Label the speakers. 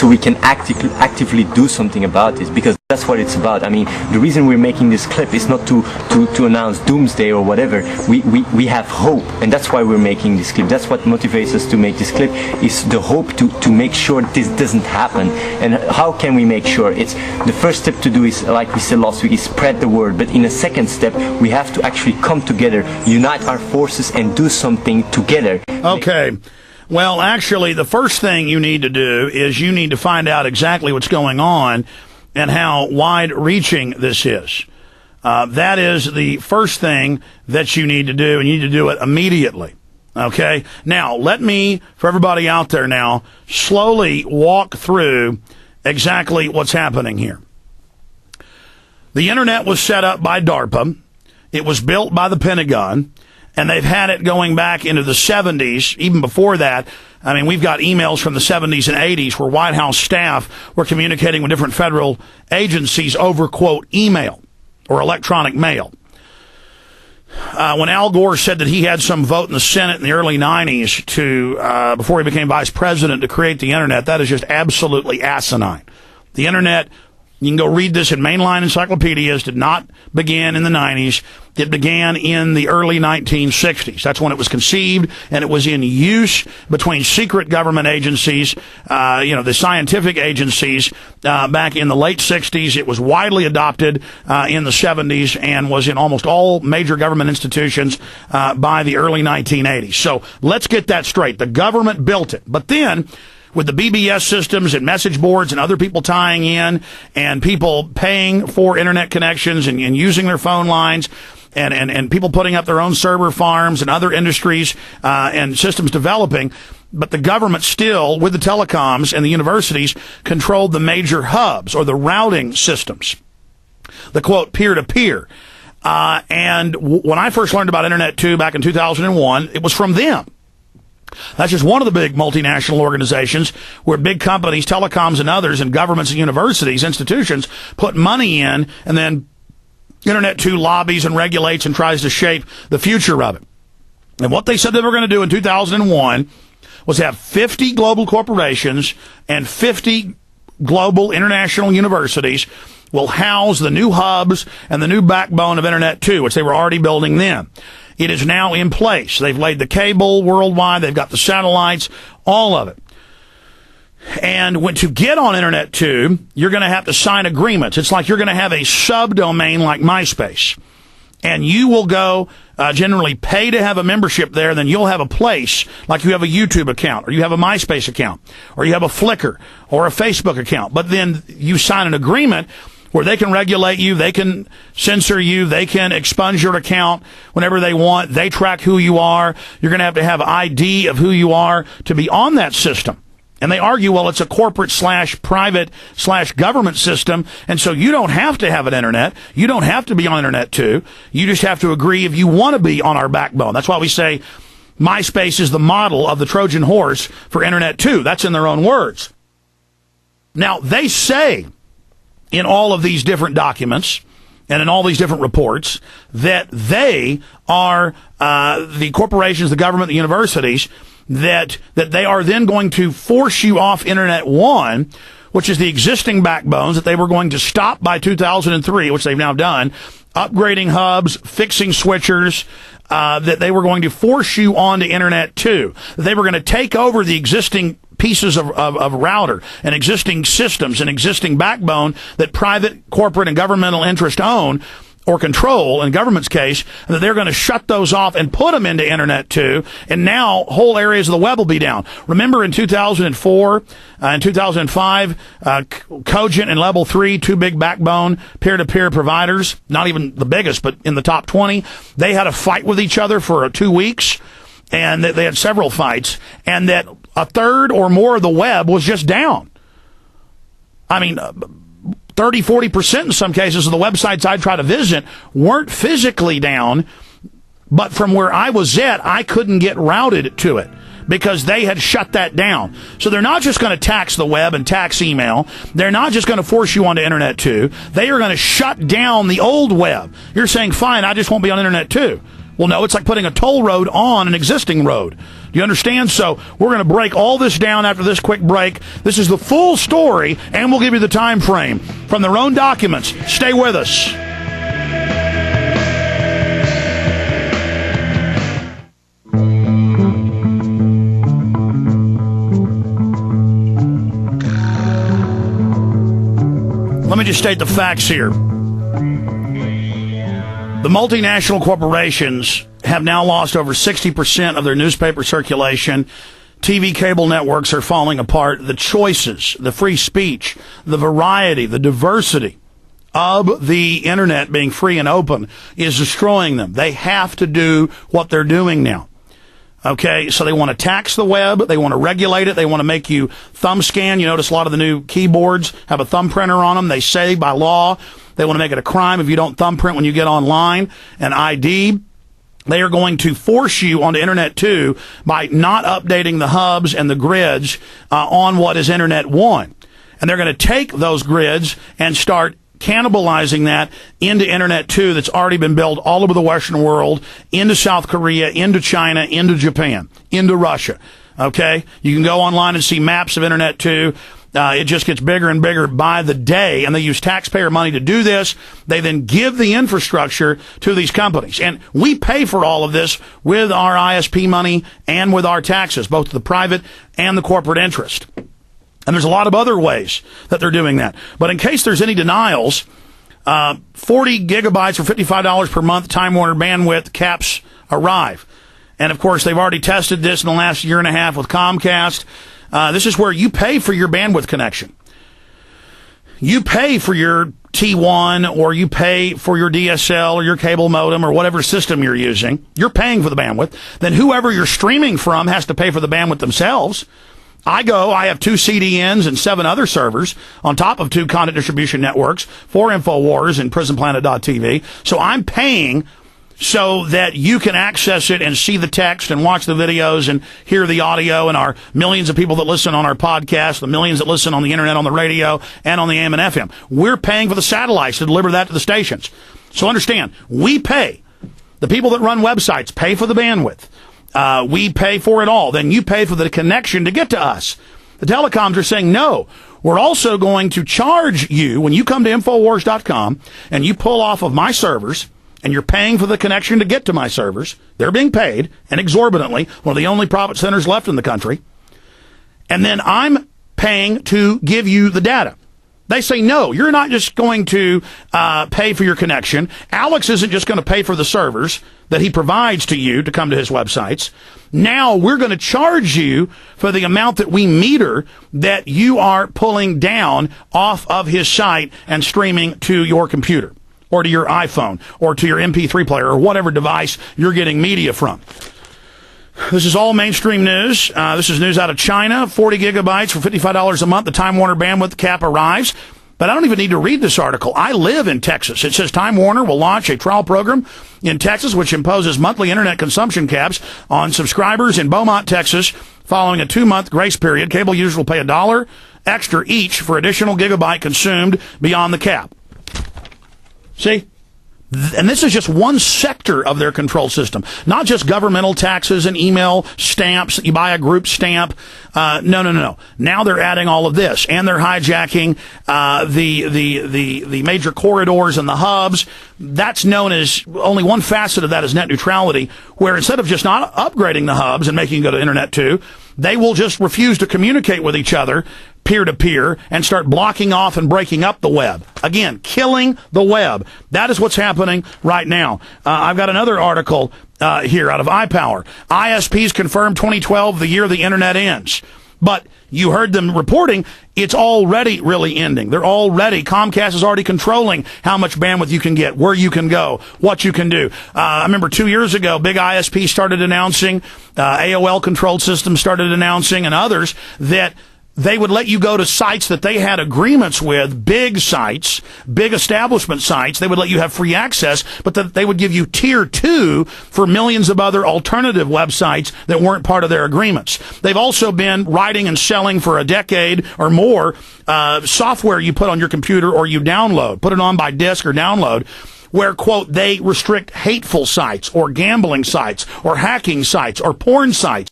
Speaker 1: so we can actively do something about this, because that's what it's about. I mean, the reason we're making this clip is not to announce doomsday or whatever. We have hope, and that's why we're making this clip. That's what motivates us to make this clip, is the hope to make sure this doesn't happen. And how can we make sure? It's the first step to do is, like we said last week, is spread the word. But in a second step, we have to actually come together, unite our forces, and do something together.
Speaker 2: Okay. Well, actually, the first thing you need to do is you need to find out exactly what's going on and how wide-reaching this is. That is the first thing that you need to do, and you need to do it immediately. Okay? Now, let me, for everybody out there now, slowly walk through exactly what's happening here. The Internet was set up by DARPA. It was built by the Pentagon. And they've had it going back into the 70s, even before that. I mean, we've got emails from the 70s and 80s where White House staff were communicating with different federal agencies over, quote, email or electronic mail. When Al Gore said that he had some vote in the Senate in the early 90s to, before he became vice president, to create the Internet, that is just absolutely asinine. The Internet, you can go read this in mainline encyclopedias, did not begin in the 90s. It began in the early 1960s. That's when it was conceived, and it was in use between secret government agencies, the scientific agencies, back in the late 60s. It was widely adopted in the 70s and was in almost all major government institutions by the early 1980s. So let's get that straight. The government built it. But then, with the BBS systems and message boards and other people tying in and people paying for internet connections and using their phone lines and people putting up their own server farms and other industries and systems developing, but the government still, with the telecoms and the universities, controlled the major hubs or the routing systems, the, quote, peer-to-peer. And when I first learned about Internet 2 back in 2001, it was from them. That's just one of the big multinational organizations where big companies, telecoms and others, and governments and universities, institutions, put money in, and then Internet 2 lobbies and regulates and tries to shape the future of it. And what they said they were going to do in 2001 was have 50 global corporations and 50 global international universities will house the new hubs and the new backbone of Internet 2, which they were already building then. It is now in place. They've laid the cable worldwide. They've got the satellites, all of it. And to get on Internet 2, you're going to have to sign agreements. It's like you're going to have a subdomain like MySpace. And you will go generally pay to have a membership there, and then you'll have a place, like you have a YouTube account, or you have a MySpace account, or you have a Flickr, or a Facebook account. But then you sign an agreement where they can regulate you, they can censor you, they can expunge your account whenever they want. They track who you are. You're going to have ID of who you are to be on that system. And they argue, well, it's a corporate/private/government system, and so you don't have to have an Internet. You don't have to be on Internet 2. You just have to agree if you want to be on our backbone. That's why we say MySpace is the model of the Trojan horse for Internet 2. That's in their own words. Now, they say in all of these different documents and in all these different reports that they are the corporations, the government, the universities, that they are then going to force you off Internet 1, which is the existing backbones that they were going to stop by 2003, which they've now done, upgrading hubs, fixing switchers, that they were going to force you onto Internet 2. They were going to take over the existing pieces of router and existing systems and existing backbone that private, corporate, and governmental interests own or control, in government's case, and that they're going to shut those off and put them into Internet 2, and now whole areas of the web will be down. Remember in 2004 and 2005, Cogent and Level 3, two big backbone peer-to-peer providers, not even the biggest, but in the top 20, they had a fight with each other for 2 weeks, and they had several fights, and that a third or more of the web was just down. I mean, 30, 40% in some cases of the websites I try to visit weren't physically down, but from where I was at, I couldn't get routed to it because they had shut that down. So they're not just going to tax the web and tax email. They're not just going to force you onto Internet 2. They are going to shut down the old web. You're saying, fine, I just won't be on Internet 2. Well, no, it's like putting a toll road on an existing road. Do you understand? So we're going to break all this down after this quick break. This is the full story, and we'll give you the time frame from their own documents. Stay with us. Let me just state the facts here. The multinational corporations have now lost over 60% of their newspaper circulation. TV cable networks are falling apart. The choices, the free speech, the variety, the diversity of the internet being free and open is destroying them. They have to do what they're doing now. Okay, so they want to tax the web, they want to regulate it, they want to make you thumb scan. You notice a lot of the new keyboards have a thumbprinter on them. They say by law they want to make it a crime if you don't thumbprint when you get online, an ID. They are going to force you onto Internet 2 by not updating the hubs and the grids on what is Internet 1. And they're going to take those grids and start cannibalizing that into Internet 2 that's already been built all over the Western world, into South Korea, into China, into Japan, into Russia. Okay? You can go online and see maps of Internet 2. It just gets bigger and bigger by the day, and they use taxpayer money to do this. They then give the infrastructure to these companies. And we pay for all of this with our ISP money and with our taxes, both the private and the corporate interest. And there's a lot of other ways that they're doing that. But in case there's any denials, 40 gigabytes for $55 per month Time Warner bandwidth caps arrive. And, of course, they've already tested this in the last year and a half with Comcast. This is where you pay for your bandwidth connection. You pay for your T1 or you pay for your DSL or your cable modem or whatever system you're using. You're paying for the bandwidth. Then whoever you're streaming from has to pay for the bandwidth themselves. I have 2 CDNs and 7 other servers on top of 2 content distribution networks, 4 Infowars and PrisonPlanet.tv. So I'm paying so that you can access it and see the text and watch the videos and hear the audio, and our millions of people that listen on our podcast, the millions that listen on the internet, on the radio, and on the AM and FM. We're paying for the satellites to deliver that to the stations. So understand, we pay. The people that run websites pay for the bandwidth. We pay for it all. Then you pay for the connection to get to us. The telecoms are saying, no, we're also going to charge you when you come to Infowars.com and you pull off of my servers and you're paying for the connection to get to my servers. They're being paid, and exorbitantly, one of the only profit centers left in the country. And then I'm paying to give you the data. They say, no, you're not just going to pay for your connection. Alex isn't just going to pay for the servers that he provides to you to come to his websites. Now we're going to charge you for the amount that we meter that you are pulling down off of his site and streaming to your computer or to your iPhone or to your MP3 player or whatever device you're getting media from. This is all mainstream news. This is news out of China. 40 gigabytes for $55 a month. The Time Warner bandwidth cap arrives. But I don't even need to read this article. I live in Texas. It says Time Warner will launch a trial program in Texas which imposes monthly internet consumption caps on subscribers in Beaumont, Texas. Following a 2-month grace period, cable users will pay $1 extra each for additional gigabyte consumed beyond the cap. See? And this is just one sector of their control system, not just governmental taxes and email stamps. You buy a group stamp. No. Now they're adding all of this, and they're hijacking the major corridors and the hubs. That's known as, only one facet of that is net neutrality, where instead of just not upgrading the hubs and making it go to Internet 2, they will just refuse to communicate with each other peer-to-peer and start blocking off and breaking up the web. Again, killing the web. That is what's happening right now. I've got another article here out of iPower. ISPs confirmed 2012, the year the internet ends. But you heard them reporting it's already really ending. Comcast is already controlling how much bandwidth you can get, where you can go, what you can do. I remember 2 years ago, big ISP started announcing, AOL controlled systems started announcing, and others, that they would let you go to sites that they had agreements with, big sites, big establishment sites. They would let you have free access, but that they would give you tier 2 for millions of other alternative websites that weren't part of their agreements. They've also been writing and selling for a decade or more software you put on your computer or you download, put it on by disk or download, where, quote, they restrict hateful sites or gambling sites or hacking sites or porn sites.